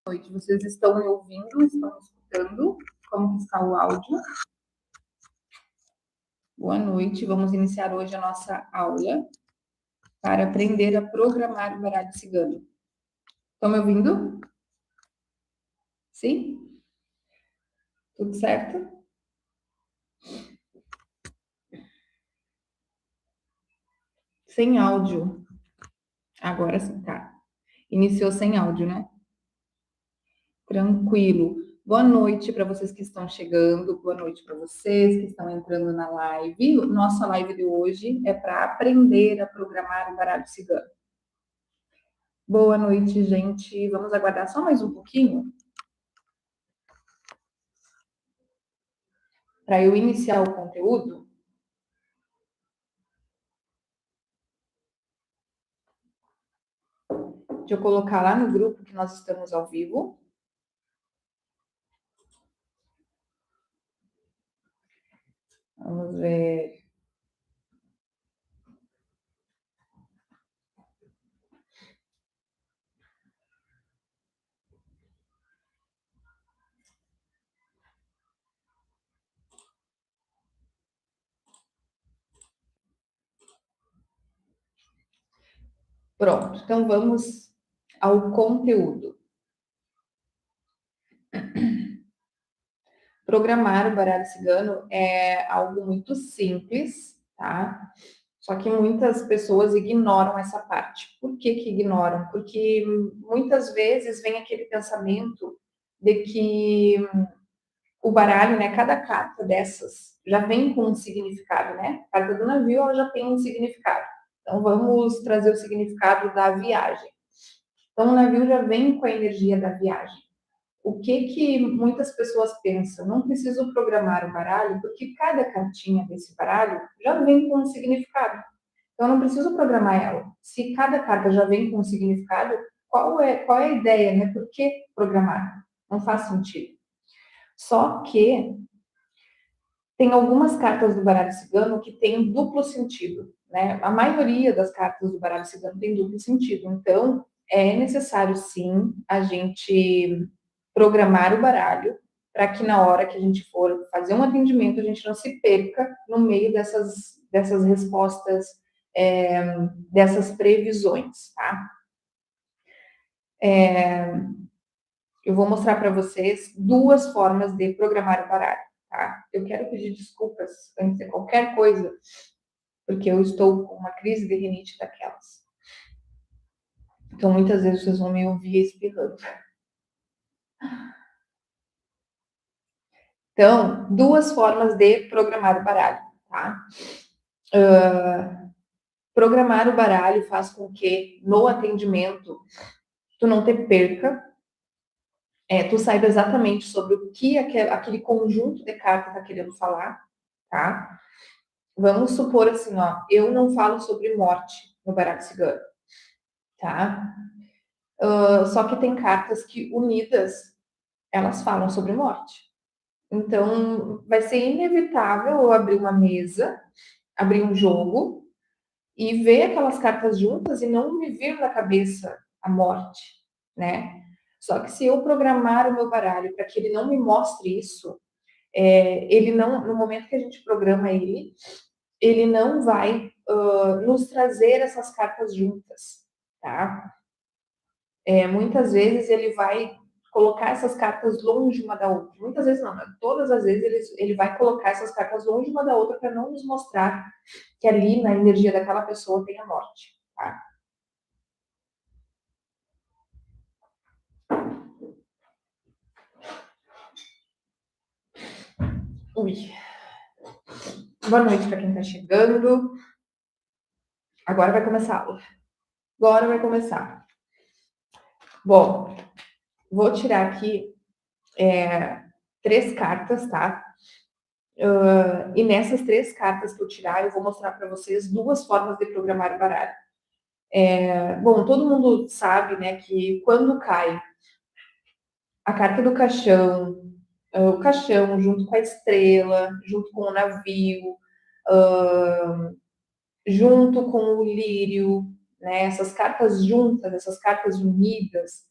Noite. Vocês estão me ouvindo? Estão me escutando? Como está o áudio? Boa noite. Vamos iniciar hoje a nossa aula para aprender a programar o baralho cigano. Estão me ouvindo? Sim? Tudo certo? Sem áudio. Agora sim, tá. Iniciou sem áudio, né? Tranquilo. Boa noite para vocês que estão chegando, boa noite para vocês que estão entrando na live. Nossa live de hoje é para aprender a programar o baralho cigano. Boa noite, gente. Vamos aguardar só mais um pouquinho para eu iniciar o conteúdo. Deixa eu colocar lá no grupo que nós estamos ao vivo. Vamos ver. Pronto, então vamos ao conteúdo. Programar o baralho cigano é algo muito simples, tá? Só que muitas pessoas ignoram essa parte. Por que que ignoram? Porque muitas vezes vem aquele pensamento de que o baralho, né, cada carta dessas já vem com um significado, né? A carta do navio ela já tem um significado. Então vamos trazer o significado da viagem. Então o navio já vem com a energia da viagem. O que que muitas pessoas pensam? Não preciso programar o baralho, porque cada cartinha desse baralho já vem com um significado. Então, eu não preciso programar ela. Se cada carta já vem com um significado, qual é a ideia, né? Por que programar? Não faz sentido. Só que tem algumas cartas do baralho cigano que têm duplo sentido, né? A maioria das cartas do baralho cigano tem duplo sentido. Então, é necessário, sim, a gente programar o baralho para que na hora que a gente for fazer um atendimento, a gente não se perca no meio dessas respostas, dessas previsões, tá? Eu vou mostrar para vocês duas formas de programar o baralho, tá? Eu quero pedir desculpas antes de qualquer coisa, porque eu estou com uma crise de rinite daquelas. Então, muitas vezes vocês vão me ouvir espirrando. Então, duas formas de programar o baralho, tá? Programar o baralho faz com que no atendimento tu não te perca, tu saiba exatamente sobre o que aquele conjunto de cartas está querendo falar, tá? Vamos supor assim, ó, eu não falo sobre morte no baralho cigano, tá? Só que tem cartas que unidas elas falam sobre morte. Então, vai ser inevitável eu abrir uma mesa, abrir um jogo e ver aquelas cartas juntas e não me vir na cabeça a morte, né? Só que se eu programar o meu baralho para que ele não me mostre isso, ele não, no momento que a gente programa ele não vai nos trazer essas cartas juntas, tá? Muitas vezes ele vai colocar essas cartas longe uma da outra. Muitas vezes não, né? Todas as vezes ele vai colocar essas cartas longe uma da outra para não nos mostrar que ali na energia daquela pessoa tem a morte, tá? Ui. Boa noite para quem está chegando. Agora vai começar a aula. Agora vai começar. Bom, vou tirar aqui 3 cartas, tá? E nessas 3 cartas que eu tirar, eu vou mostrar para vocês 2 formas de programar o baralho. Bom, todo mundo sabe, né, que quando cai a carta do caixão, o caixão junto com a estrela, junto com o navio, junto com o lírio, né, essas cartas juntas, essas cartas unidas,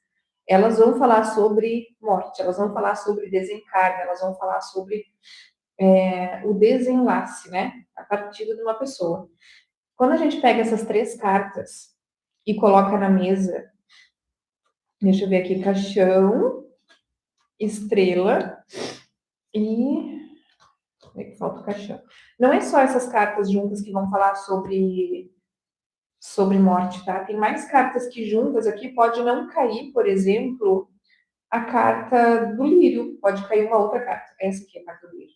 elas vão falar sobre morte, elas vão falar sobre desencarne, elas vão falar sobre o desenlace, né? A partida de uma pessoa. Quando a gente pega essas 3 cartas e coloca na mesa, deixa eu ver aqui, caixão, estrela e... é que falta o caixão. Não é só essas cartas juntas que vão falar sobre morte, tá? Tem mais cartas que juntas aqui pode não cair, por exemplo, a carta do lírio. Pode cair uma outra carta. Essa aqui é a carta do lírio.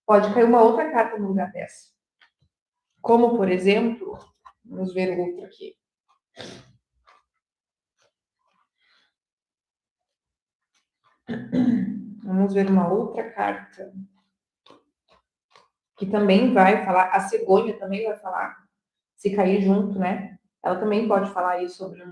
Pode cair uma outra carta no lugar dessa. Como, por exemplo, vamos ver outro aqui. Vamos ver uma outra carta que também vai falar, a cegonha também vai falar, se cair junto, né? Ela também pode falar aí sobre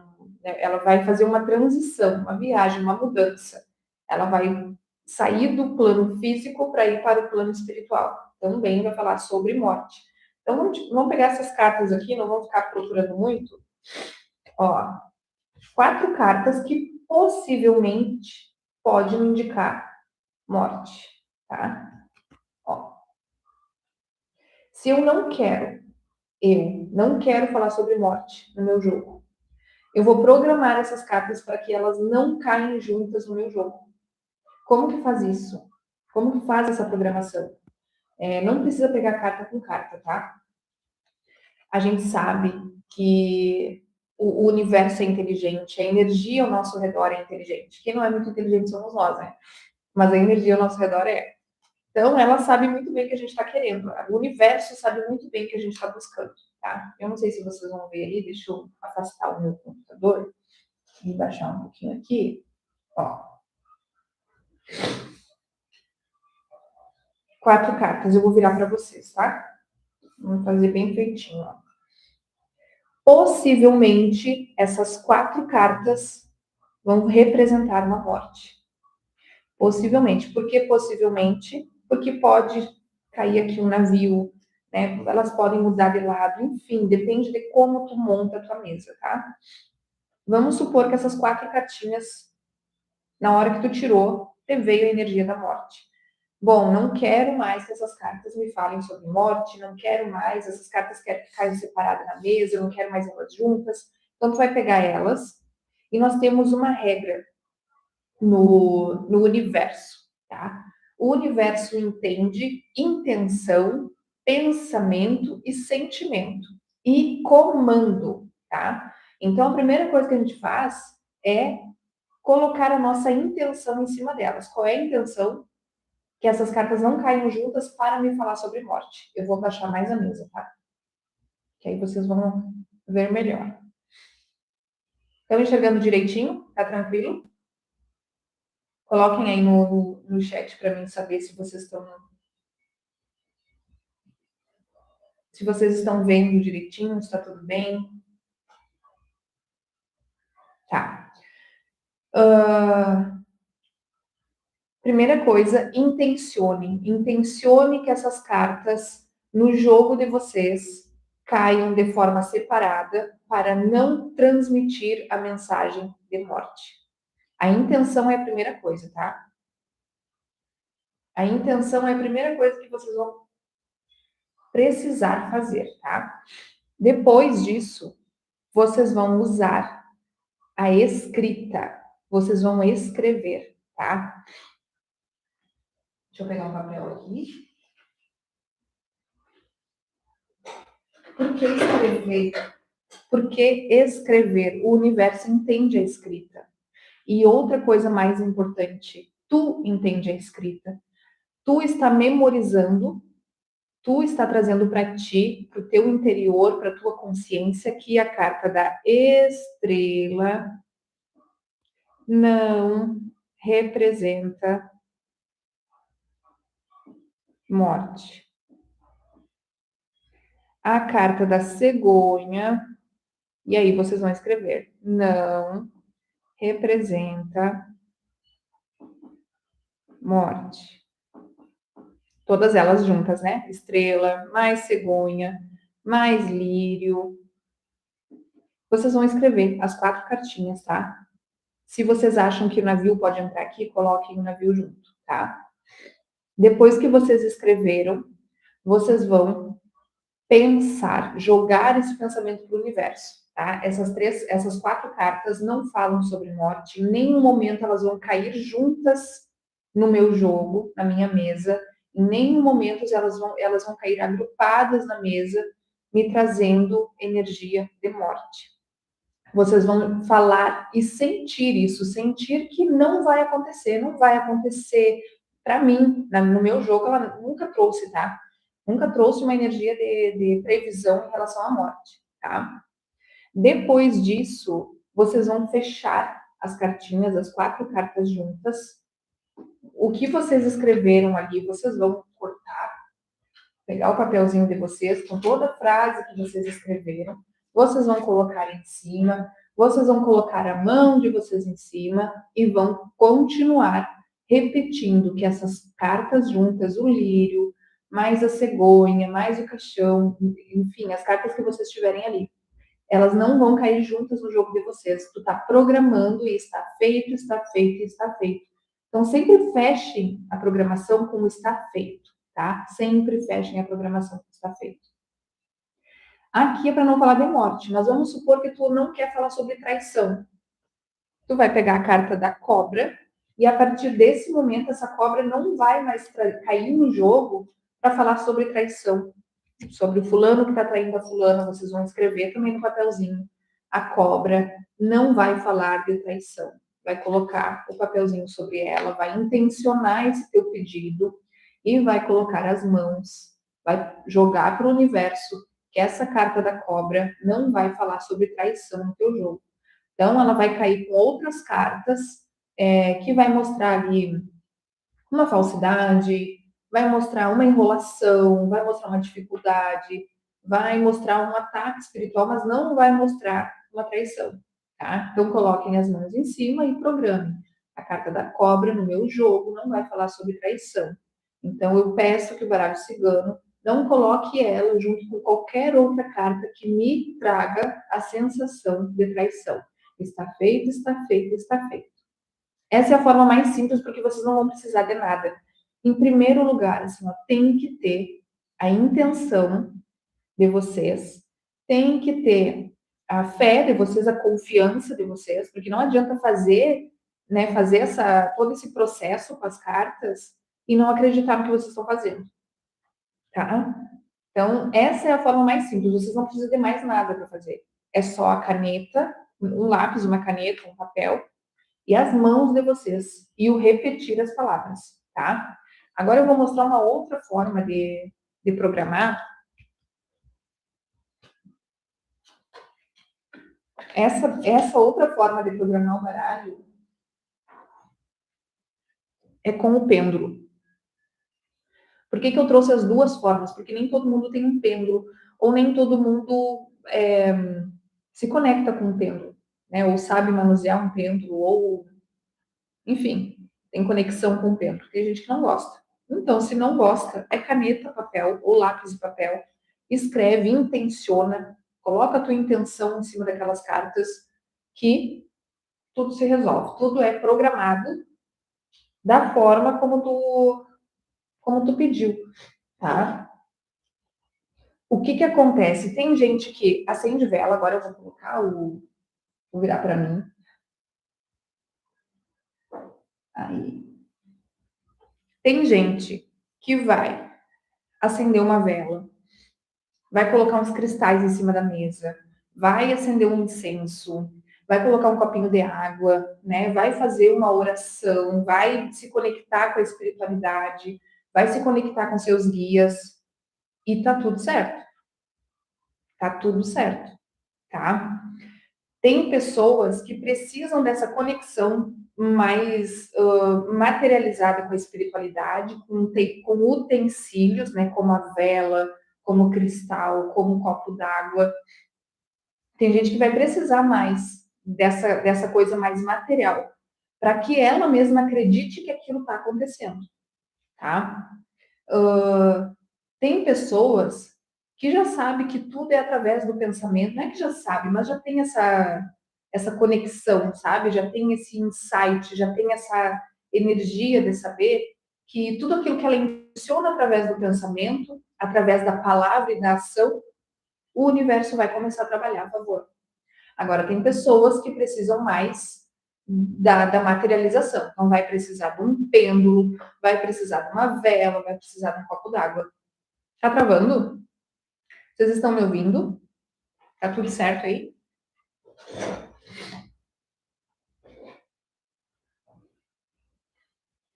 ela vai fazer uma transição, uma viagem, uma mudança. Ela vai sair do plano físico para ir para o plano espiritual. Também vai falar sobre morte. Então vamos pegar essas cartas aqui, não vamos ficar procurando muito. Ó, 4 cartas que possivelmente podem indicar morte, tá? Ó, se eu não quero falar sobre morte no meu jogo, eu vou programar essas cartas para que elas não caem juntas no meu jogo. Como que faz isso? Como que faz essa programação? Não precisa pegar carta com carta, tá? A gente sabe que o universo é inteligente, a energia ao nosso redor é inteligente. Quem não é muito inteligente somos nós, né? Mas a energia ao nosso redor é. Então, ela sabe muito bem o que a gente está querendo. O universo sabe muito bem o que a gente está buscando, tá? Eu não sei se vocês vão ver ali, deixa eu afastar o meu computador e baixar um pouquinho aqui. Ó, 4 cartas, eu vou virar para vocês, tá? Vamos fazer bem feitinho, ó. Possivelmente, essas 4 cartas vão representar uma morte. Possivelmente. Por que possivelmente? Porque pode cair aqui um navio, né? Elas podem mudar de lado, enfim, depende de como tu monta a tua mesa, tá? Vamos supor que essas 4 cartinhas, na hora que tu tirou, te veio a energia da morte. Bom, não quero mais que essas cartas me falem sobre morte, não quero mais, essas cartas quero que caiam separadas na mesa, eu não quero mais elas juntas. Então, tu vai pegar elas e nós temos uma regra no universo, tá? O universo entende intenção, pensamento e sentimento e comando, tá? Então, a primeira coisa que a gente faz é colocar a nossa intenção em cima delas. Qual é a intenção? Que essas cartas não caiam juntas para me falar sobre morte. Eu vou baixar mais a mesa, tá? Que aí vocês vão ver melhor. Estão enxergando direitinho? Tá tranquilo? Coloquem aí no chat para mim saber se vocês estão vendo direitinho, se está tudo bem. Tá. Primeira coisa, intencione. Intencione que essas cartas no jogo de vocês caiam de forma separada para não transmitir a mensagem de morte. A intenção é a primeira coisa, tá? A intenção é a primeira coisa que vocês vão precisar fazer, tá? Depois disso, vocês vão usar a escrita. Vocês vão escrever, tá? Deixa eu pegar um papel aqui. Por que escrever? Porque escrever, o universo entende a escrita. E outra coisa mais importante, tu entende a escrita. Tu está memorizando, tu está trazendo para ti, para o teu interior, para a tua consciência, que a carta da estrela não representa morte. A carta da cegonha, e aí vocês vão escrever, não representa morte. Todas elas juntas, né? Estrela, mais cegonha, mais lírio. Vocês vão escrever as 4 cartinhas, tá? Se vocês acham que o navio pode entrar aqui, coloquem o navio junto, tá? Depois que vocês escreveram, vocês vão pensar, jogar esse pensamento para o universo, tá? Essas 4 cartas não falam sobre morte, em nenhum momento elas vão cair juntas no meu jogo, na minha mesa, em nenhum momento elas vão cair agrupadas na mesa, me trazendo energia de morte. Vocês vão falar e sentir isso, sentir que não vai acontecer, não vai acontecer. Para mim, no meu jogo, ela nunca trouxe, tá? Nunca trouxe uma energia de previsão em relação à morte, tá? Depois disso, vocês vão fechar as cartinhas, as 4 cartas juntas. O que vocês escreveram ali, vocês vão cortar, pegar o papelzinho de vocês com toda a frase que vocês escreveram, vocês vão colocar em cima, vocês vão colocar a mão de vocês em cima e vão continuar repetindo que essas cartas juntas, o lírio, mais a cegonha, mais o caixão, enfim, as cartas que vocês tiverem ali, elas não vão cair juntas no jogo de vocês. Tu tá programando e está feito, está feito, está feito. Então, sempre fechem a programação como está feito, tá? Sempre fechem a programação como está feito. Aqui é para não falar de morte, mas vamos supor que tu não quer falar sobre traição. Tu vai pegar a carta da cobra e a partir desse momento essa cobra não vai mais cair no jogo para falar sobre traição, sobre o fulano que está traindo a fulana. Vocês vão escrever também no papelzinho. A cobra não vai falar de traição. Vai colocar o papelzinho sobre ela, vai intencionar esse teu pedido e vai colocar as mãos, vai jogar para o universo que essa carta da cobra não vai falar sobre traição no teu jogo. Então, ela vai cair com outras cartas que vai mostrar ali uma falsidade, vai mostrar uma enrolação, vai mostrar uma dificuldade, vai mostrar um ataque espiritual, mas não vai mostrar uma traição, tá? Então, coloquem as mãos em cima e programem. A carta da cobra no meu jogo não vai falar sobre traição. Então, eu peço que o baralho cigano não coloque ela junto com qualquer outra carta que me traga a sensação de traição. Está feito, está feito, está feito. Essa é a forma mais simples, porque vocês não vão precisar de nada. Em primeiro lugar, assim, ó, tem que ter a intenção de vocês, tem que ter a fé de vocês, a confiança de vocês, porque não adianta fazer, né, fazer todo esse processo com as cartas e não acreditar no que vocês estão fazendo, tá? Então, essa é a forma mais simples, vocês não precisam de mais nada para fazer. É só a caneta, um lápis, uma caneta, um papel, e as mãos de vocês, e o repetir as palavras, tá? Agora eu vou mostrar uma outra forma de programar. Essa outra forma de programar o baralho é com o pêndulo. Por que eu trouxe as duas formas? Porque nem todo mundo tem um pêndulo, ou nem todo mundo se conecta com um pêndulo, né? Ou sabe manusear um pêndulo, ou, enfim, tem conexão com o pêndulo. Tem gente que não gosta. Então, se não gosta, é caneta, papel, ou lápis e papel, escreve, intenciona, coloca a tua intenção em cima daquelas cartas, que tudo se resolve. Tudo é programado da forma como tu pediu, tá? O que que acontece? Tem gente que acende vela, agora eu vou colocar vou virar para mim. Aí. Tem gente que vai acender uma vela, vai colocar uns cristais em cima da mesa, vai acender um incenso, vai colocar um copinho de água, né? Vai fazer uma oração, vai se conectar com a espiritualidade, vai se conectar com seus guias e tá tudo certo. Tá tudo certo, tá? Tem pessoas que precisam dessa conexão mais materializada com a espiritualidade, com utensílios, né, como a vela, como o cristal, como um copo d'água. Tem gente que vai precisar mais dessa coisa mais material, para que ela mesma acredite que aquilo está acontecendo, tá? Tem pessoas que já sabem que tudo é através do pensamento, não é que já sabe, mas já tem essa conexão, sabe? Já tem esse insight, já tem essa energia de saber que tudo aquilo que ela intenciona através do pensamento, através da palavra e da ação, o universo vai começar a trabalhar a favor. Agora, tem pessoas que precisam mais da materialização. Então, vai precisar de um pêndulo, vai precisar de uma vela, vai precisar de um copo d'água. Tá travando? Vocês estão me ouvindo? Tá tudo certo aí?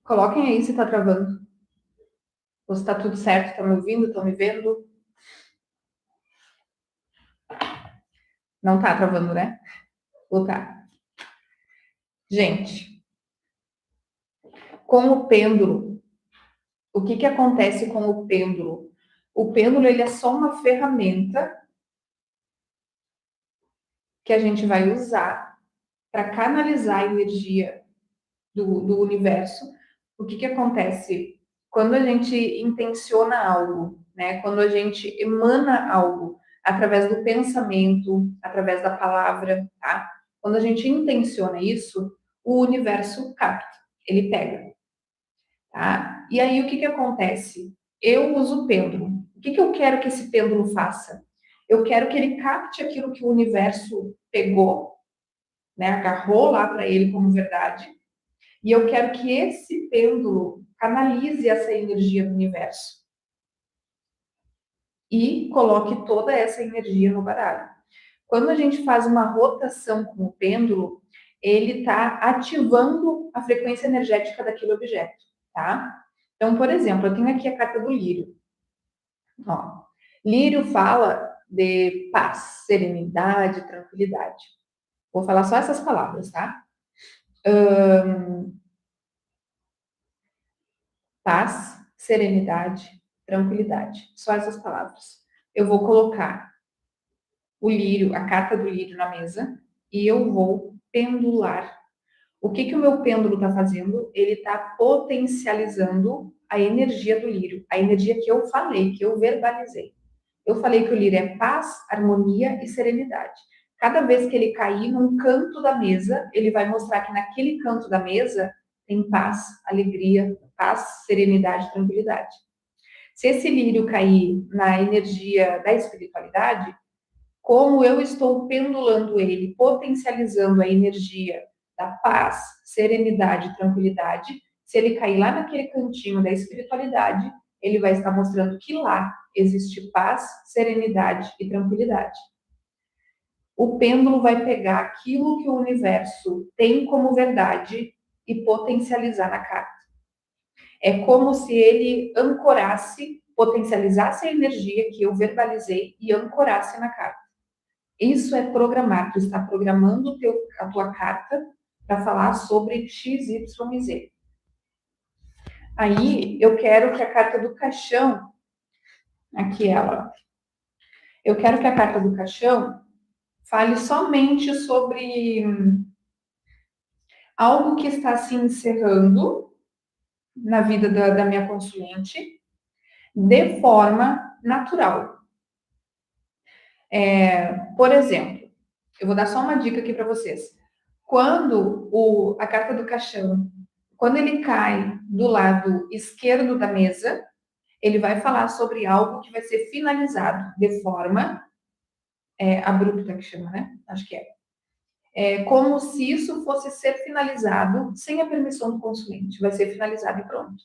Coloquem aí se tá travando. Ou se tá tudo certo, tá me ouvindo, estão me vendo? Não tá travando, né? Ou tá? Gente, com o pêndulo, o que que acontece com o pêndulo? O pêndulo, ele é só uma ferramenta que a gente vai usar para canalizar a energia do universo. O que que acontece? Quando a gente intenciona algo, né? Quando a gente emana algo através do pensamento, através da palavra, tá? Quando a gente intenciona isso, o universo capta, ele pega, tá? E aí o que que acontece? Eu uso o pêndulo. O que que eu quero que esse pêndulo faça? Eu quero que ele capte aquilo que o universo pegou, né? Agarrou lá para ele como verdade. E eu quero que esse pêndulo canalize essa energia do universo e coloque toda essa energia no baralho. Quando a gente faz uma rotação com o pêndulo, ele está ativando a frequência energética daquele objeto, tá? Então, por exemplo, eu tenho aqui a carta do lírio. Ó, lírio fala de paz, serenidade, tranquilidade. Vou falar só essas palavras, tá? Paz, serenidade, tranquilidade. Só essas palavras. Eu vou colocar o lírio, a carta do lírio na mesa e eu vou pendular. O que que o meu pêndulo está fazendo? Ele está potencializando a energia do lírio, a energia que eu falei, que eu verbalizei. Eu falei que o lírio é paz, harmonia e serenidade. Cada vez que ele cair num canto da mesa, ele vai mostrar que naquele canto da mesa tem paz, alegria, paz, serenidade, tranquilidade. Se esse lírio cair na energia da espiritualidade, como eu estou pendulando ele, potencializando a energia da paz, serenidade, tranquilidade, se ele cair lá naquele cantinho da espiritualidade, ele vai estar mostrando que lá existe paz, serenidade e tranquilidade. O pêndulo vai pegar aquilo que o universo tem como verdade e potencializar na carta. É como se ele ancorasse, potencializasse a energia que eu verbalizei e ancorasse na carta. Isso é programar. Tu está programando a tua carta para falar sobre X, Y e Z. Aí eu quero que a carta do caixão, aqui ela, eu quero que a carta do caixão fale somente sobre algo que está se encerrando na vida da minha consulente de forma natural. Por exemplo, eu vou dar só uma dica aqui para vocês. Quando a carta do caixão, quando ele cai do lado esquerdo da mesa, ele vai falar sobre algo que vai ser finalizado de forma abrupta, que chama, né? Acho que é. É como se isso fosse ser finalizado sem a permissão do consulente. Vai ser finalizado e pronto,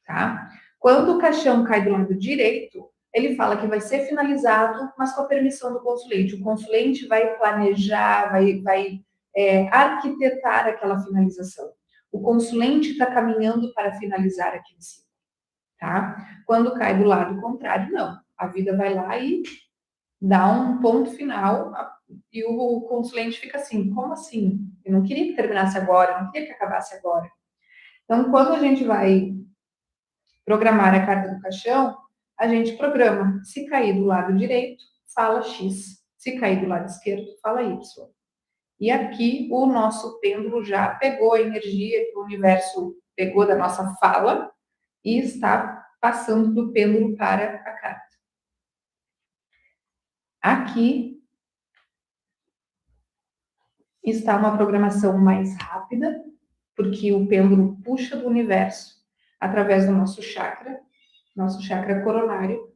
tá? Quando o caixão cai do lado direito, ele fala que vai ser finalizado, mas com a permissão do consulente. O consulente vai planejar, vai arquitetar aquela finalização. O consulente está caminhando para finalizar aquele ciclo, tá? Quando cai do lado contrário, não. A vida vai lá e dá um ponto final e o consulente fica assim, como assim? Eu não queria que terminasse agora, eu não queria que acabasse agora. Então, quando a gente vai programar a carta do caixão, a gente programa. Se cair do lado direito, fala X. Se cair do lado esquerdo, fala Y. E aqui o nosso pêndulo já pegou a energia que o universo pegou da nossa fala e está passando do pêndulo para a carta. Aqui está uma programação mais rápida, porque o pêndulo puxa do universo através do nosso chakra coronário,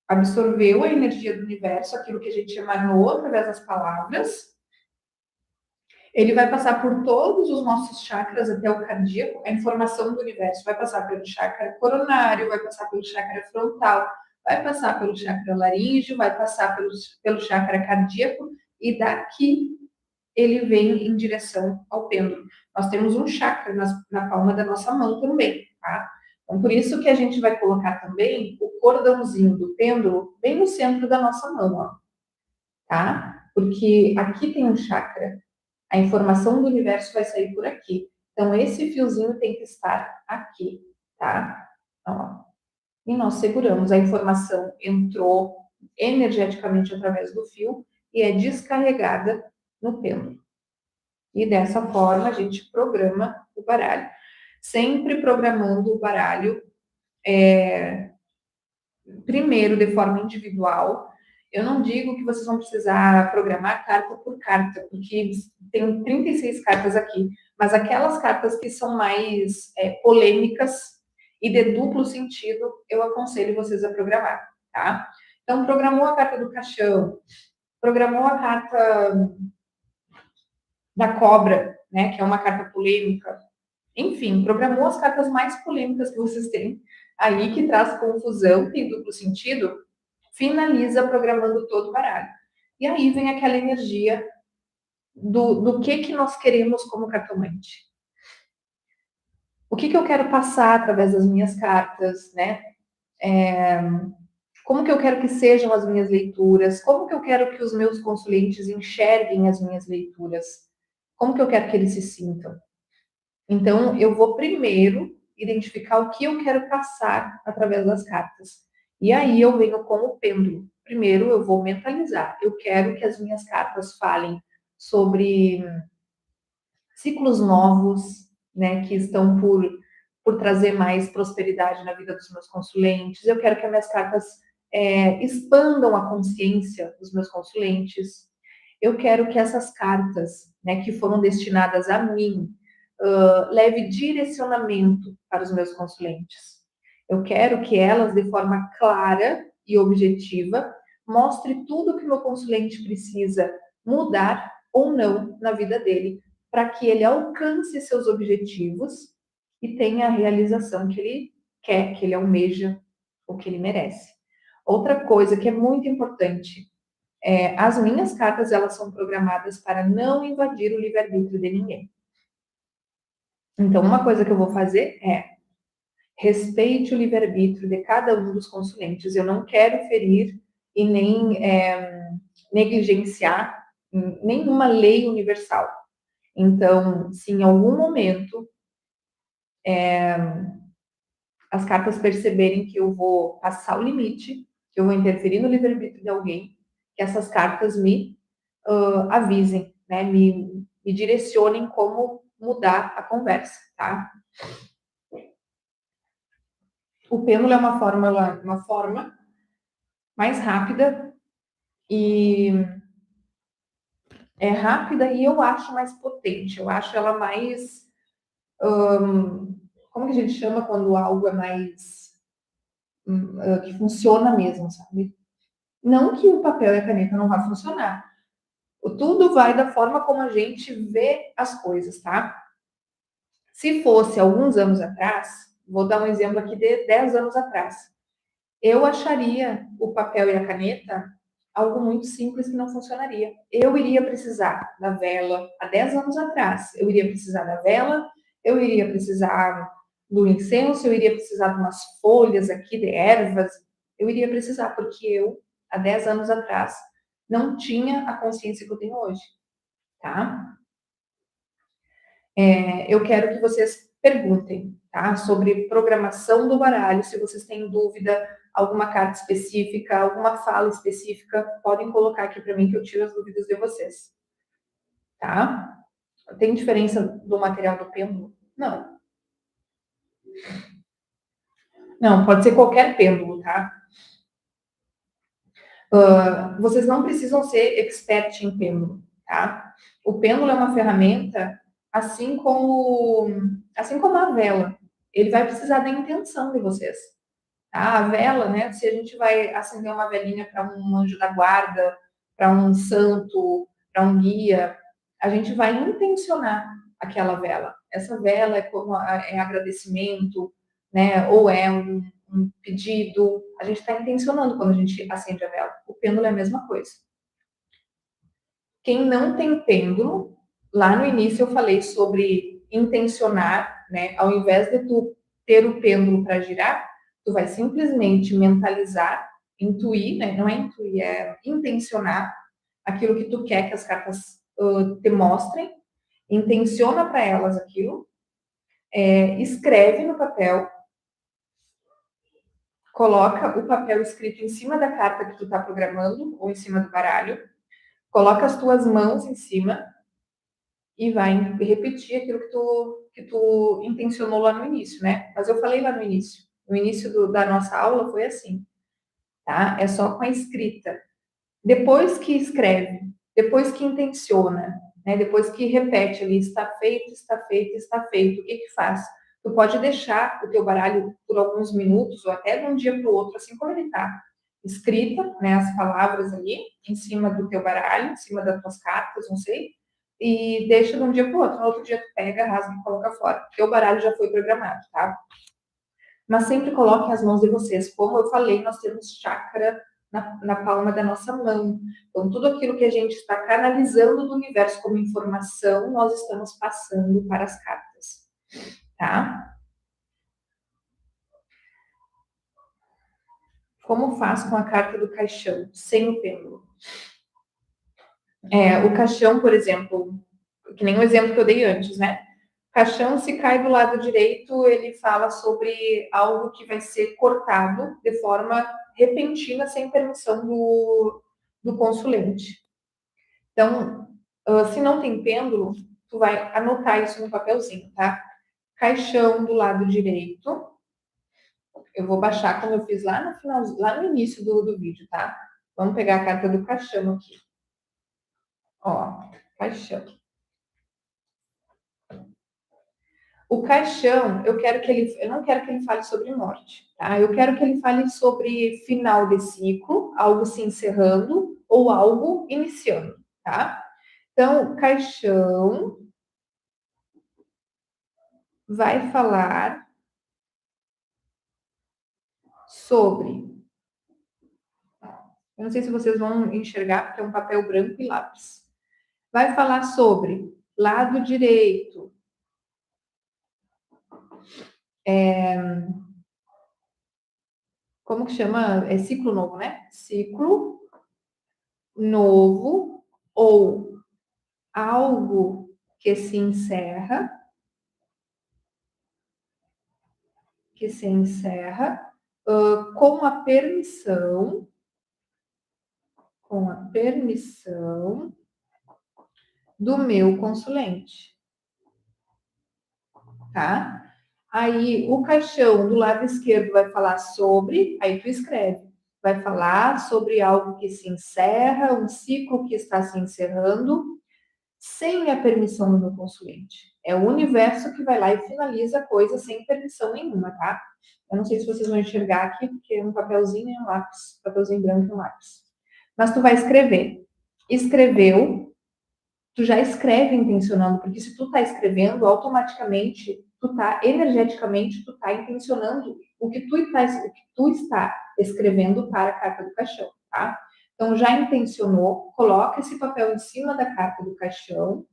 absorveu a energia do universo, aquilo que a gente emanou através das palavras. Ele vai passar por todos os nossos chakras até o cardíaco, a informação do universo vai passar pelo chakra coronário, vai passar pelo chakra frontal, vai passar pelo chakra laríngeo, vai passar pelo chakra cardíaco, e daqui ele vem em direção ao pêndulo. Nós temos um chakra na palma da nossa mão também, tá? Então, por isso que a gente vai colocar também o cordãozinho do pêndulo bem no centro da nossa mão, ó, tá? Porque aqui tem um chakra, a informação do universo vai sair por aqui. Então, esse fiozinho tem que estar aqui, tá? Ó. E nós seguramos, a informação entrou energeticamente através do fio e é descarregada no pêndulo. E dessa forma a gente programa o baralho. Sempre programando o baralho primeiro de forma individual. Eu não digo que vocês vão precisar programar carta por carta, porque tem 36 cartas aqui, mas aquelas cartas que são mais polêmicas e de duplo sentido, eu aconselho vocês a programar, tá? Então, programou a carta do caixão, programou a carta da cobra, né, que é uma carta polêmica. Enfim, programou as cartas mais polêmicas que vocês têm aí, que traz confusão, tem duplo sentido, finaliza programando todo o baralho. E aí vem aquela energia do que nós queremos como cartomante. O que eu quero passar através das minhas cartas, né? Como que eu quero que sejam as minhas leituras? Como que eu quero que os meus consulentes enxerguem as minhas leituras? Como que eu quero que eles se sintam? Então, eu vou primeiro identificar o que eu quero passar através das cartas. E aí eu venho com o pêndulo. Primeiro eu vou mentalizar. Eu quero que as minhas cartas falem sobre ciclos novos, né, que estão por trazer mais prosperidade na vida dos meus consulentes. Eu quero que as minhas cartas expandam a consciência dos meus consulentes. Eu quero que essas cartas, né, que foram destinadas a mim, leve direcionamento para os meus consulentes. Eu quero que elas, de forma clara e objetiva, mostre tudo que o meu consulente precisa mudar ou não na vida dele, para que ele alcance seus objetivos e tenha a realização que ele quer, que ele almeja, o que ele merece. Outra coisa que é muito importante, as minhas cartas, elas são programadas para não invadir o livre-arbítrio de ninguém. Então, uma coisa que eu vou fazer é respeite o livre-arbítrio de cada um dos consulentes. Eu não quero ferir e nem negligenciar nenhuma lei universal. Então, se em algum momento as cartas perceberem que eu vou passar o limite, que eu vou interferir no livre-arbítrio de alguém, que essas cartas me avisem, né? Me direcionem como mudar a conversa, tá? O pêndulo é uma forma mais rápida e rápida e eu acho mais potente. Eu acho ela mais como que a gente chama quando algo é mais que funciona mesmo, sabe? Não que o papel e a caneta não vá funcionar. Tudo vai da forma como a gente vê as coisas, tá? Se fosse alguns anos atrás, vou dar um exemplo aqui de 10 anos atrás, eu acharia o papel e a caneta algo muito simples que não funcionaria. Eu iria precisar da vela há 10 anos atrás. Eu iria precisar da vela, eu iria precisar do incenso, eu iria precisar de umas folhas aqui de ervas. Eu iria precisar, porque eu, há 10 anos atrás, não tinha a consciência que eu tenho hoje, tá? Eu quero que vocês perguntem, tá? Sobre programação do baralho, se vocês têm dúvida, alguma carta específica, alguma fala específica, podem colocar aqui para mim que eu tiro as dúvidas de vocês, tá? Tem diferença do material do pêndulo? Não. Não, pode ser qualquer pêndulo, tá? Vocês não precisam ser expert em pêndulo, tá? O pêndulo é uma ferramenta, assim como a vela. Ele vai precisar da intenção de vocês. Tá? A vela, né? Se a gente vai acender uma velinha para um anjo da guarda, para um santo, para um guia, a gente vai intencionar aquela vela. Essa vela é como é agradecimento, né? Ou é um pedido. A gente está intencionando quando a gente acende a vela. O pêndulo é a mesma coisa. Quem não tem pêndulo, lá no início eu falei sobre intencionar, né? Ao invés de tu ter o pêndulo para girar, tu vai simplesmente mentalizar, intuir, né? Não é intuir, é intencionar aquilo que tu quer que as cartas te mostrem, intenciona para elas aquilo, escreve no papel, coloca o papel escrito em cima da carta que tu está programando ou em cima do baralho, coloca as tuas mãos em cima e vai repetir aquilo que tu intencionou lá no início, né? Mas eu falei lá no início. No início da nossa aula foi assim, tá? É só com a escrita. Depois que escreve, depois que intenciona, né? Depois que repete ali, está feito, está feito, está feito. O que que faz? Tu pode deixar o teu baralho por alguns minutos ou até de um dia para o outro, assim como ele está. Escrita, né? As palavras ali em cima do teu baralho, em cima das tuas cartas, não sei, e deixa de um dia para o outro. No outro dia tu pega, rasga e coloca fora. Porque o baralho já foi programado, tá? Mas sempre coloquem as mãos de vocês. Como eu falei, nós temos chakra na palma da nossa mão. Então, tudo aquilo que a gente está canalizando do universo como informação, nós estamos passando para as cartas, tá? Como faz com a carta do caixão, sem o pêndulo? O caixão, por exemplo, que nem o exemplo que eu dei antes, né? Caixão, se cai do lado direito, ele fala sobre algo que vai ser cortado de forma repentina, sem permissão do consulente. Então, se não tem pêndulo, tu vai anotar isso no papelzinho, tá? Caixão do lado direito. Eu vou baixar como eu fiz lá no final, lá no início do vídeo, tá? Vamos pegar a carta do caixão aqui. Ó, caixão. O caixão, eu não quero que ele fale sobre morte, tá? Eu quero que ele fale sobre final de ciclo, algo se encerrando ou algo iniciando, tá? Então, caixão vai falar sobre. Eu não sei se vocês vão enxergar, porque é um papel branco e lápis. Vai falar sobre lado direito. Como que chama? É ciclo novo, né? Ciclo novo ou algo que se encerra, com a permissão do meu consulente, tá? Aí o caixão do lado esquerdo vai falar sobre, aí tu escreve, vai falar sobre algo que se encerra, um ciclo que está se encerrando, sem a permissão do meu consulente. É o universo que vai lá e finaliza a coisa sem permissão nenhuma, tá? Eu não sei se vocês vão enxergar aqui, porque é um papelzinho e um lápis, papelzinho branco e um lápis. Mas tu vai escrever. Escreveu, tu já escreve intencionando, porque se tu tá escrevendo, automaticamente, energeticamente, tu tá intencionando o que tu está escrevendo para a carta do caixão, tá? Então, já intencionou, coloca esse papel em cima da carta do caixão,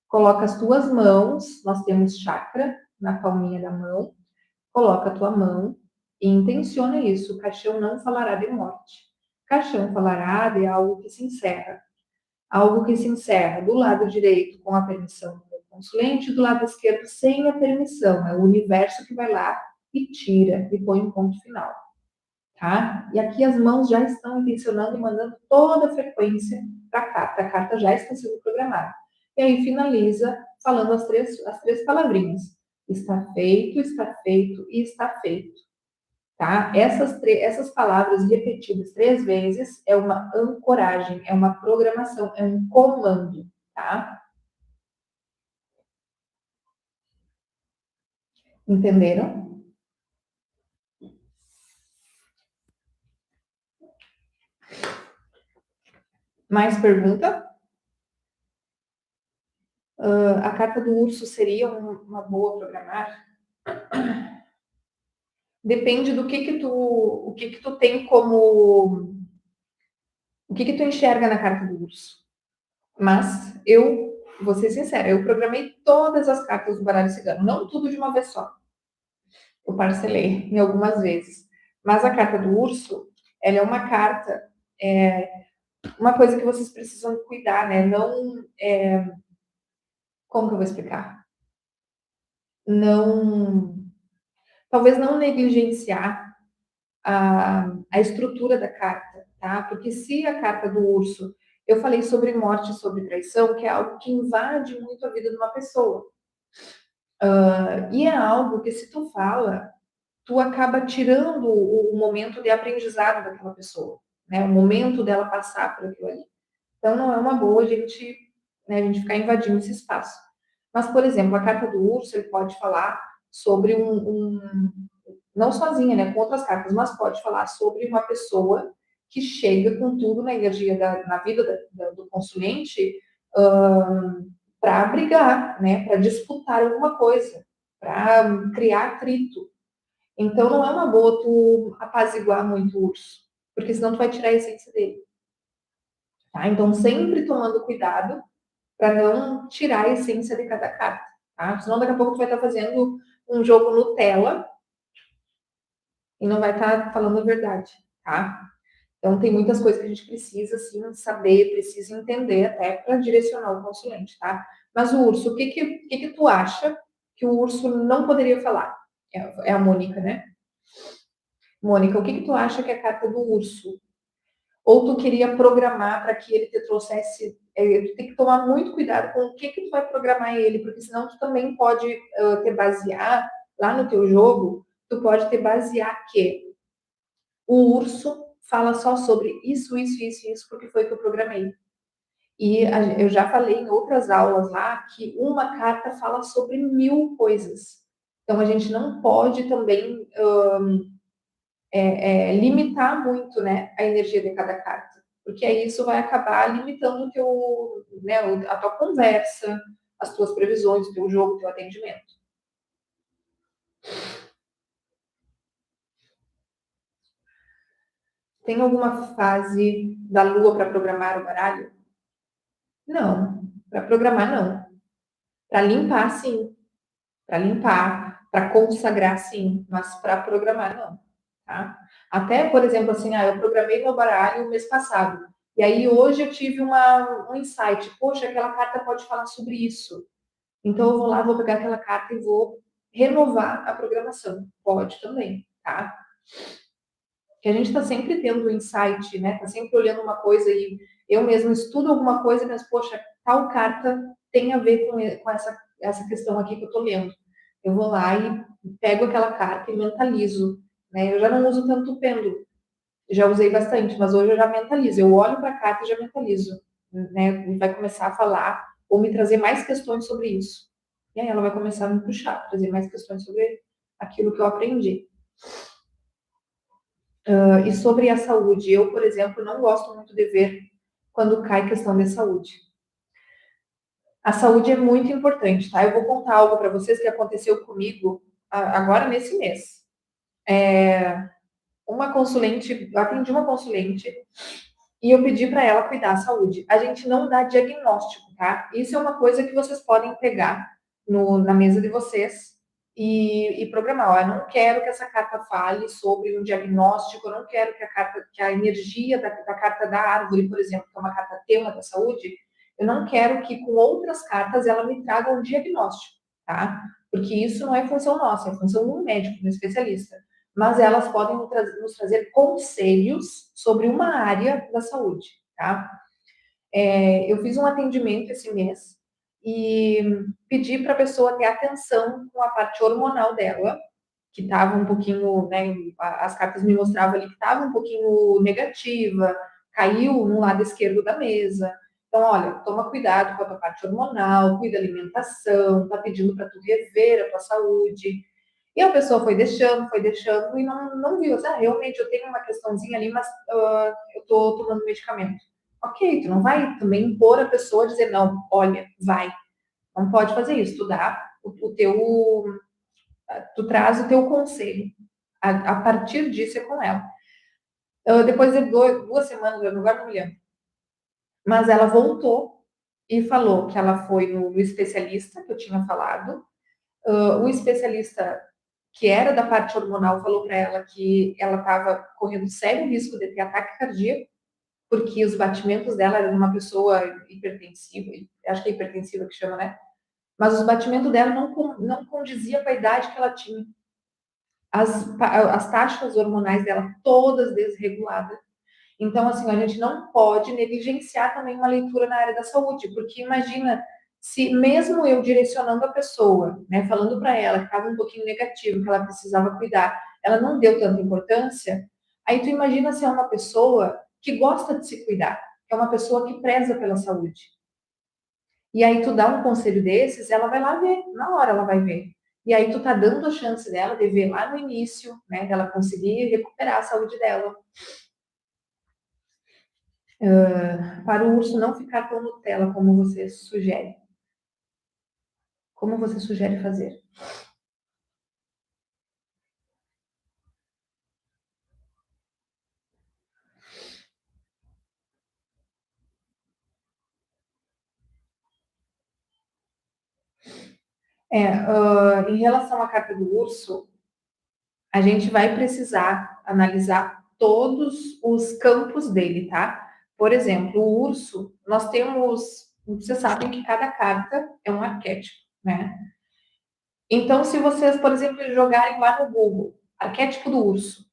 coloca as tuas mãos, nós temos chakra na palminha da mão, coloca a tua mão e intenciona isso. O caixão não falará de morte. O caixão falará de algo que se encerra. Algo que se encerra do lado direito com a permissão do consulente, do lado esquerdo sem a permissão. É o universo que vai lá e tira e põe um ponto final. Tá? E aqui as mãos já estão intencionando e mandando toda a frequência para a carta. A carta já está sendo programada. E aí finaliza falando as três palavrinhas. Está feito e está feito. tá? Essas palavras repetidas 3 vezes é uma ancoragem, é uma programação, é um comando, tá? Entenderam? Mais pergunta? A carta do urso seria uma boa programar? Depende do o que tu tem como, o que tu enxerga na carta do urso. Mas eu, vou ser sincera, eu programei todas as cartas do baralho cigano, não tudo de uma vez só. Eu parcelei em algumas vezes. Mas a carta do urso, ela é uma carta, uma coisa que vocês precisam cuidar, né? Não, como que eu vou explicar? Não, talvez não negligenciar a estrutura da carta, tá? Porque se a carta do urso, eu falei sobre morte, sobre traição, que é algo que invade muito a vida de uma pessoa. E é algo que se tu fala, tu acaba tirando o momento de aprendizado daquela pessoa, né? O momento dela passar por aquilo ali. Então não é uma boa a gente, né, a gente ficar invadindo esse espaço. Mas, por exemplo, a carta do urso, ele pode falar sobre não sozinha, né, com outras cartas, mas pode falar sobre uma pessoa que chega com tudo na energia na vida do consulente para brigar, né, para disputar alguma coisa, para criar atrito. Então não é uma boa tu apaziguar muito o urso, porque senão tu vai tirar a essência dele. Tá? Então sempre tomando cuidado para não tirar a essência de cada carta. Tá? Senão daqui a pouco tu vai estar fazendo um jogo Nutella e não vai estar falando a verdade. Tá? Então tem muitas coisas que a gente precisa assim, saber, precisa entender até para direcionar o consulente. Tá? Mas o urso, o que tu acha que o urso não poderia falar? É a Mônica, né? Mônica, o que tu acha que é a carta do urso? Ou tu queria programar para que ele te trouxesse. Tu tem que tomar muito cuidado com o que tu vai programar ele, porque senão tu também pode te basear lá no teu jogo, tu pode te basear que o urso fala só sobre isso, isso, isso, isso, porque foi que eu programei. E eu já falei em outras aulas lá que uma carta fala sobre 1000 coisas. Então a gente não pode também limitar muito, né, a energia de cada carta, porque aí isso vai acabar limitando o teu, né, a tua conversa, as tuas previsões, o teu jogo, o teu atendimento. Tem alguma fase da lua para programar o baralho? Não, para programar não. Para limpar, sim. Para limpar, para consagrar, sim, mas para programar não. Tá? Até, por exemplo, assim, eu programei meu baralho o mês passado. E aí hoje eu tive um insight. Poxa, aquela carta pode falar sobre isso. Então eu vou lá, vou pegar aquela carta e vou renovar a programação. Pode também, tá? Que a gente está sempre tendo um insight, né? Tá sempre olhando uma coisa e eu mesmo estudo alguma coisa e penso, poxa, tal carta tem a ver com essa questão aqui que eu estou lendo. Eu vou lá e pego aquela carta e mentalizo, né? Eu já não uso tanto o pêndulo, já usei bastante, mas hoje eu já mentalizo. Eu olho para a carta e já mentalizo, né? E vai começar a falar ou me trazer mais questões sobre isso. E aí ela vai começar a me puxar, trazer mais questões sobre aquilo que eu aprendi. E sobre a saúde, eu, por exemplo, não gosto muito de ver quando cai questão de saúde. A saúde é muito importante, tá? Eu vou contar algo para vocês que aconteceu comigo agora nesse mês. Uma consulente, eu atendi uma consulente e eu pedi para ela cuidar da saúde. A gente não dá diagnóstico, tá? Isso é uma coisa que vocês podem pegar na mesa de vocês e programar. Ó, eu não quero que essa carta fale sobre um diagnóstico, eu não quero que a energia da carta da árvore, por exemplo, que é uma carta tema da saúde, eu não quero que com outras cartas ela me traga um diagnóstico, tá? Porque isso não é função nossa, é função de um médico, de um especialista, mas elas podem nos trazer conselhos sobre uma área da saúde, tá? Eu fiz um atendimento esse mês e pedi para a pessoa ter atenção com a parte hormonal dela, que estava um pouquinho, né, as cartas me mostravam ali que estava um pouquinho negativa, caiu no lado esquerdo da mesa. Então, olha, toma cuidado com a tua parte hormonal, cuida da alimentação, tá pedindo para tu rever a tua saúde. E a pessoa foi deixando e não viu. Ah, realmente eu tenho uma questãozinha ali, mas eu tô tomando medicamento. Ok, tu não vai também impor a pessoa a dizer, não, olha, vai. Não pode fazer isso. Tu dá o teu, tu traz o teu conselho. A partir disso é com ela. Depois de 2 semanas, eu agora não me lembro, mas ela voltou e falou que ela foi no especialista que eu tinha falado. O especialista que era da parte hormonal falou para ela que ela estava correndo sério risco de ter ataque cardíaco, porque os batimentos dela eram uma pessoa hipertensiva, acho que é hipertensiva que chama, né? Mas os batimentos dela não condizia com a idade que ela tinha. As taxas hormonais dela todas desreguladas. Então, assim, a gente não pode negligenciar também uma leitura na área da saúde, porque imagina se mesmo eu direcionando a pessoa, né, falando para ela que estava um pouquinho negativo, que ela precisava cuidar, ela não deu tanta importância, aí tu imagina se é uma pessoa que gosta de se cuidar, que é uma pessoa que preza pela saúde. E aí tu dá um conselho desses, ela vai lá ver, na hora ela vai ver. E aí tu tá dando a chance dela de ver lá no início, né, dela conseguir recuperar a saúde dela. Para o urso não ficar tão Nutella como você sugere. Como você sugere fazer? Em relação à carta do urso, a gente vai precisar analisar todos os campos dele, tá? Por exemplo, o urso, nós temos, vocês sabem que cada carta é um arquétipo, né? Então, se vocês, por exemplo, jogarem lá no Google, arquétipo do urso,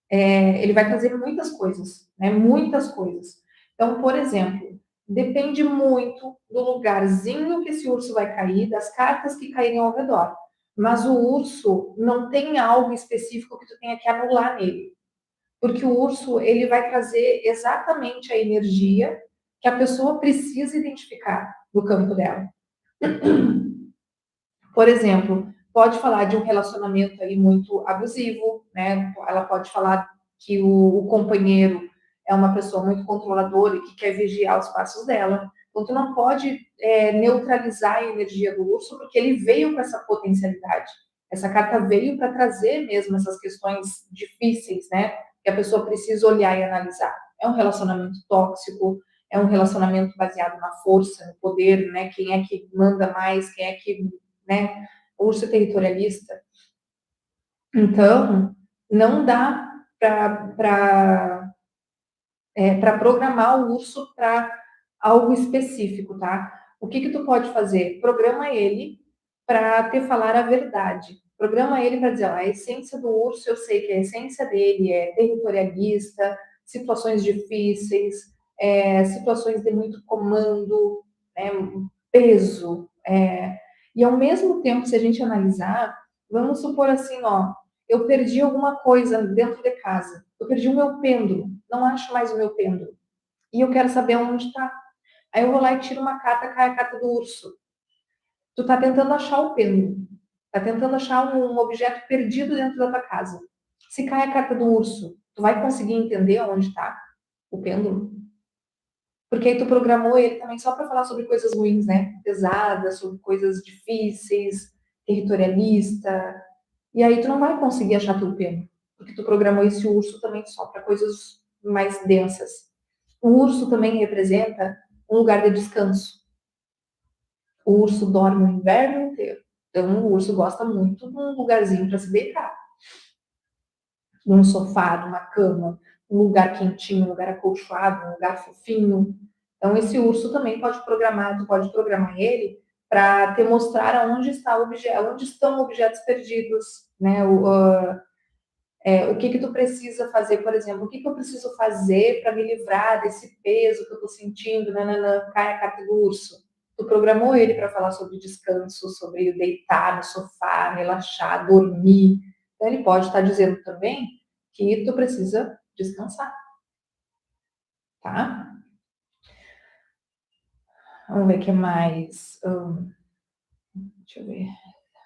ele vai trazer muitas coisas, né? Muitas coisas. Então, por exemplo, depende muito do lugarzinho que esse urso vai cair, das cartas que caírem ao redor. Mas o urso não tem algo específico que tu tenha que anular nele, porque o urso ele vai trazer exatamente a energia que a pessoa precisa identificar no campo dela. Por exemplo, pode falar de um relacionamento aí muito abusivo, né? Ela pode falar que o companheiro é uma pessoa muito controladora e que quer vigiar os passos dela. Então, tu não pode neutralizar a energia do urso, porque ele veio com essa potencialidade. Essa carta veio para trazer mesmo essas questões difíceis, né? Que a pessoa precisa olhar e analisar. É um relacionamento tóxico, é um relacionamento baseado na força, no poder, né? Quem é que manda mais, quem é que, né? Urso territorialista. Então, não dá para programar o urso para algo específico, tá? O que tu pode fazer? Programa ele para te falar a verdade. Programa ele para dizer, ó, a essência do urso, eu sei que a essência dele é territorialista, situações difíceis, situações de muito comando, né, peso. E ao mesmo tempo, se a gente analisar, vamos supor assim, ó, eu perdi alguma coisa dentro de casa. Eu perdi o meu pêndulo, não acho mais o meu pêndulo. E eu quero saber onde está. Aí eu vou lá e tiro uma carta, cai a carta do urso. Tu tá tentando achar o pêndulo. Tá tentando achar um objeto perdido dentro da tua casa. Se cai a carta do urso, tu vai conseguir entender onde está o pêndulo? Porque aí tu programou ele também só para falar sobre coisas ruins, né? Pesadas, sobre coisas difíceis, territorialista. E aí tu não vai conseguir achar teu pêndulo. Porque tu programou esse urso também só para coisas mais densas. O urso também representa um lugar de descanso. O urso dorme o inverno inteiro. Então, o urso gosta muito de um lugarzinho para se deitar. Num sofá, numa cama, um lugar quentinho, um lugar acolchoado, um lugar fofinho. Então, esse urso também pode programar, tu pode programar ele para te mostrar aonde está o objeto, onde estão objetos perdidos, né? O que tu precisa fazer, por exemplo, o que eu preciso fazer para me livrar desse peso que eu estou sentindo, nananã, cai a carta do urso. tu programou ele para falar sobre descanso, sobre deitar no sofá, relaxar, dormir. Então, ele pode estar dizendo também que tu precisa descansar, tá? Vamos ver o que mais. Deixa eu ver.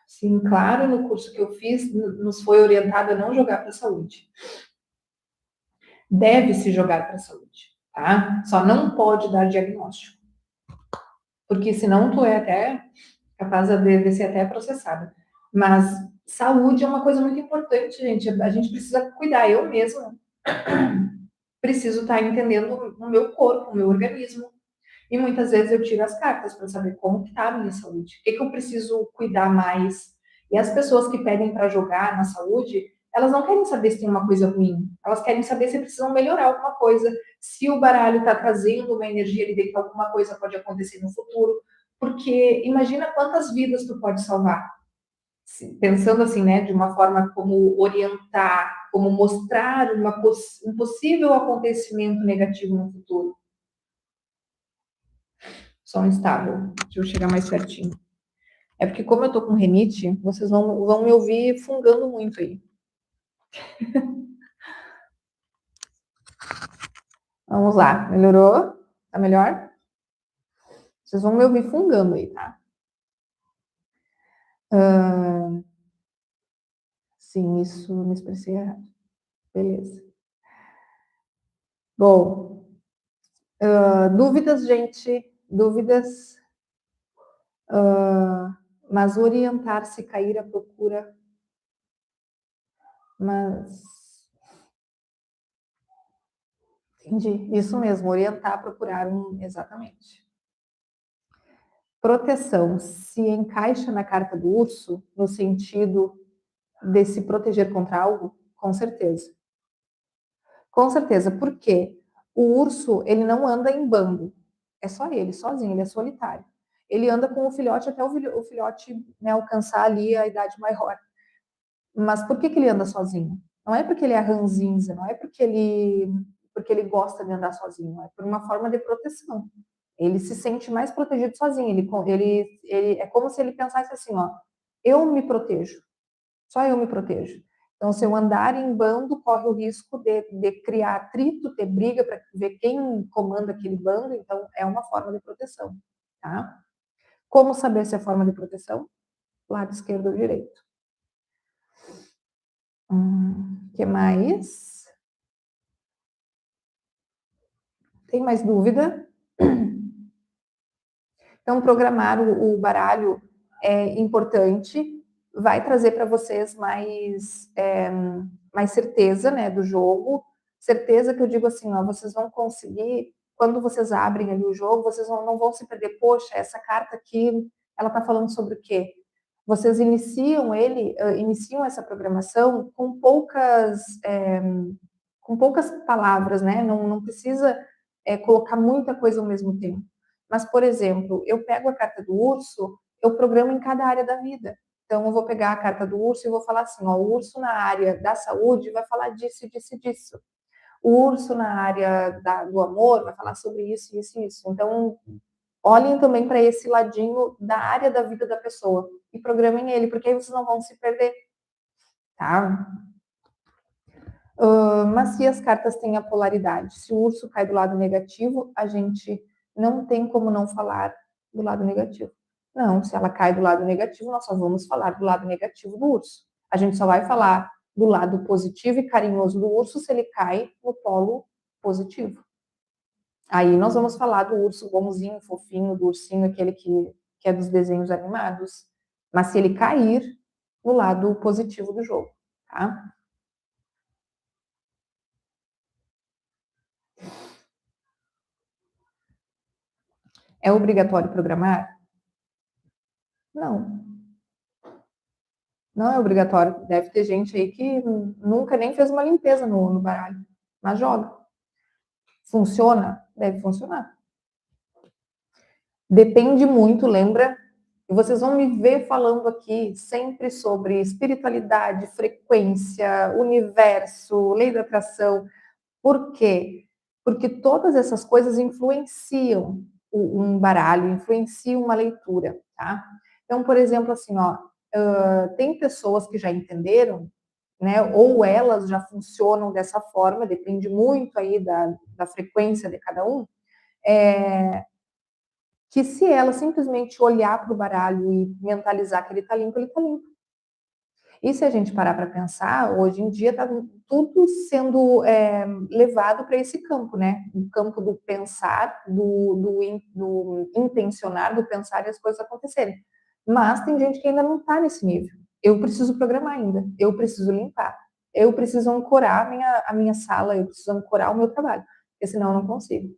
Sim, claro, no curso que eu fiz, nos foi orientado a não jogar para a saúde. Deve-se jogar para a saúde, tá? Só não pode dar diagnóstico. Porque senão tu é até capaz de ser até processada. Mas saúde é uma coisa muito importante, gente. A gente precisa cuidar. Eu mesma preciso estar entendendo o meu corpo, o meu organismo. E muitas vezes eu tiro as cartas para saber como que está a minha saúde. O que eu preciso cuidar mais. E as pessoas que pedem para jogar na saúde, elas não querem saber se tem uma coisa ruim. Elas querem saber se precisam melhorar alguma coisa. Se o baralho está trazendo uma energia ali de que alguma coisa pode acontecer no futuro. Porque imagina quantas vidas tu pode salvar. Pensando assim, né, de uma forma como orientar, como mostrar um possível acontecimento negativo no futuro. Som instável. Deixa eu chegar mais pertinho. É porque como eu tô com rinite, vocês vão me ouvir fungando muito aí. Vamos lá. Melhorou? Tá melhor? Vocês vão me ouvir fungando aí, tá? Sim, isso me expressei errado. Beleza. Bom, dúvidas, gente? Dúvidas? Mas orientar-se, cair à procura. Mas. Entendi. Isso mesmo, orientar, procurar exatamente. Proteção se encaixa na carta do urso, no sentido de se proteger contra algo? Com certeza. Com certeza. Por quê? O urso, ele não anda em bando. É só ele, sozinho, ele é solitário. Ele anda com o filhote até o filhote, né, alcançar ali a idade maior. Mas por que ele anda sozinho? Não é porque ele é ranzinza, não é porque ele gosta de andar sozinho, é por uma forma de proteção. Ele se sente mais protegido sozinho. Ele é como se ele pensasse assim, ó, eu me protejo, só eu me protejo. Então, se eu andar em bando, corre o risco de criar atrito, ter briga para ver quem comanda aquele bando. Então, é uma forma de proteção, tá? Como saber se é forma de proteção? Lado esquerdo ou direito. Que mais? Tem mais dúvida? Então, programar o baralho é importante, vai trazer para vocês mais certeza, né, do jogo. Certeza que eu digo assim, ó, vocês vão conseguir, quando vocês abrem ali o jogo, vocês não vão se perder. Poxa, essa carta aqui, ela está falando sobre o quê? Vocês iniciam essa programação com poucas palavras, né? Não precisa colocar muita coisa ao mesmo tempo. Mas, por exemplo, eu pego a carta do urso, eu programo em cada área da vida. Então, eu vou pegar a carta do urso e vou falar assim, ó, o urso na área da saúde vai falar disso, disso, disso. O urso na área do amor vai falar sobre isso, isso e isso. Então, olhem também para esse ladinho da área da vida da pessoa e programem ele, porque aí vocês não vão se perder, tá? Mas se as cartas têm a polaridade, se o urso cai do lado negativo, a gente não tem como não falar do lado negativo. Não, se ela cai do lado negativo, nós só vamos falar do lado negativo do urso. A gente só vai falar do lado positivo e carinhoso do urso se ele cai no polo positivo. Aí nós vamos falar do urso bonzinho, fofinho, do ursinho, aquele que é dos desenhos animados. Mas se ele cair no lado positivo do jogo, tá? É obrigatório programar? Não. Não é obrigatório. Deve ter gente aí que nunca nem fez uma limpeza no baralho, mas joga. Funciona? Deve funcionar. Depende muito, lembra? E vocês vão me ver falando aqui sempre sobre espiritualidade, frequência, universo, lei da atração. Por quê? Porque todas essas coisas influenciam um baralho, influencia uma leitura, tá? Então, por exemplo, assim, ó, tem pessoas que já entenderam, né, ou elas já funcionam dessa forma, depende muito aí da frequência de cada um, que se ela simplesmente olhar para o baralho e mentalizar que ele está limpo, ele está limpo. E se a gente parar para pensar, hoje em dia está tudo sendo levado para esse campo, né? O campo do pensar, do intencionar, do pensar e as coisas acontecerem. Mas tem gente que ainda não está nesse nível. Eu preciso programar ainda, eu preciso limpar, eu preciso ancorar a minha sala, eu preciso ancorar o meu trabalho, porque senão eu não consigo.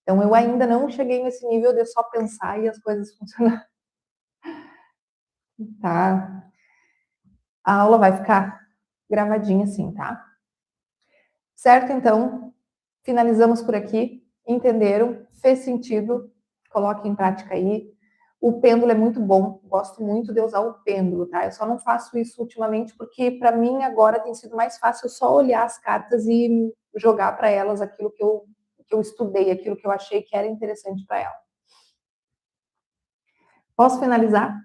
Então eu ainda não cheguei nesse nível de só pensar e as coisas funcionar. Tá? A aula vai ficar gravadinha assim, tá? Certo? Então, finalizamos por aqui. Entenderam? Fez sentido? Coloque em prática aí. O pêndulo é muito bom, gosto muito de usar o pêndulo, tá? Eu só não faço isso ultimamente porque para mim agora tem sido mais fácil só olhar as cartas e jogar para elas aquilo que eu estudei, aquilo que eu achei que era interessante para ela. Posso finalizar?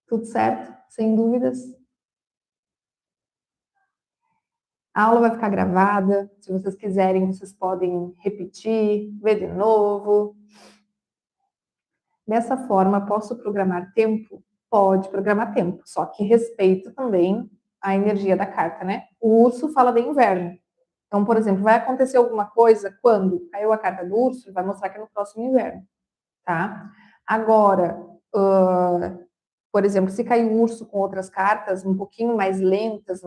Tudo certo? Sem dúvidas? A aula vai ficar gravada. Se vocês quiserem, vocês podem repetir, ver de novo. Dessa forma, posso programar tempo? Pode programar tempo, só que respeito também a energia da carta, né? O urso fala de inverno. Então, por exemplo, vai acontecer alguma coisa quando caiu a carta do urso, vai mostrar que é no próximo inverno, tá? Agora, por exemplo, se cair o urso com outras cartas um pouquinho mais lentas,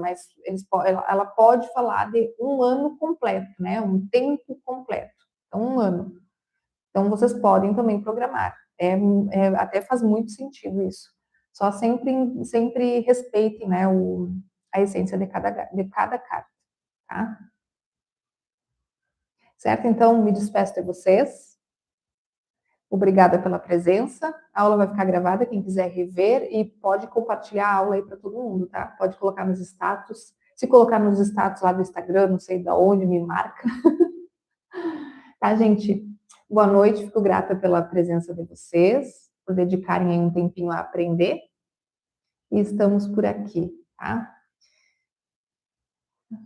ela pode falar de um ano completo, né? Um tempo completo. Então, um ano. Então, vocês podem também programar. Até faz muito sentido isso. Só sempre respeitem, né, a essência de cada carta, tá? Certo? Então, me despeço de vocês. Obrigada pela presença. A aula vai ficar gravada, quem quiser rever, e pode compartilhar a aula aí para todo mundo, tá? Pode colocar nos status. Se colocar nos status lá do Instagram, não sei da onde, me marca. Tá, gente? Boa noite, fico grata pela presença de vocês, por dedicarem aí um tempinho a aprender. E estamos por aqui, tá?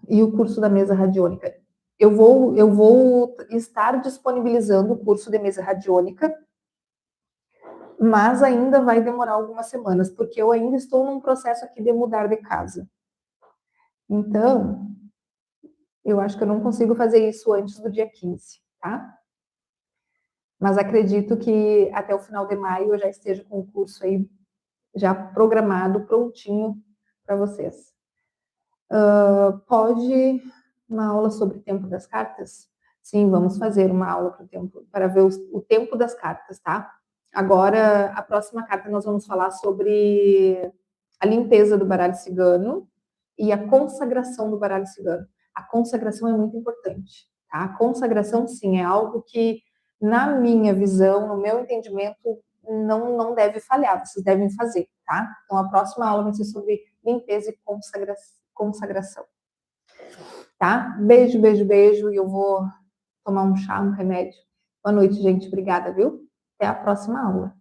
E o curso da mesa radiônica. Eu vou estar disponibilizando o curso de mesa radiônica, mas ainda vai demorar algumas semanas, porque eu ainda estou num processo aqui de mudar de casa. Então, eu acho que eu não consigo fazer isso antes do dia 15, tá? Mas acredito que até o final de maio eu já esteja com o curso aí já programado, prontinho para vocês. Pode uma aula sobre o tempo das cartas? Sim, vamos fazer uma aula para ver o tempo das cartas, tá? Agora, a próxima carta nós vamos falar sobre a limpeza do baralho cigano e a consagração do baralho cigano. A consagração é muito importante, tá? A consagração, sim, é algo que, na minha visão, no meu entendimento, não deve falhar, vocês devem fazer, tá? Então, a próxima aula vai ser sobre limpeza e consagração, tá? Beijo, beijo, beijo, e eu vou tomar um chá, um remédio. Boa noite, gente, obrigada, viu? Até a próxima aula.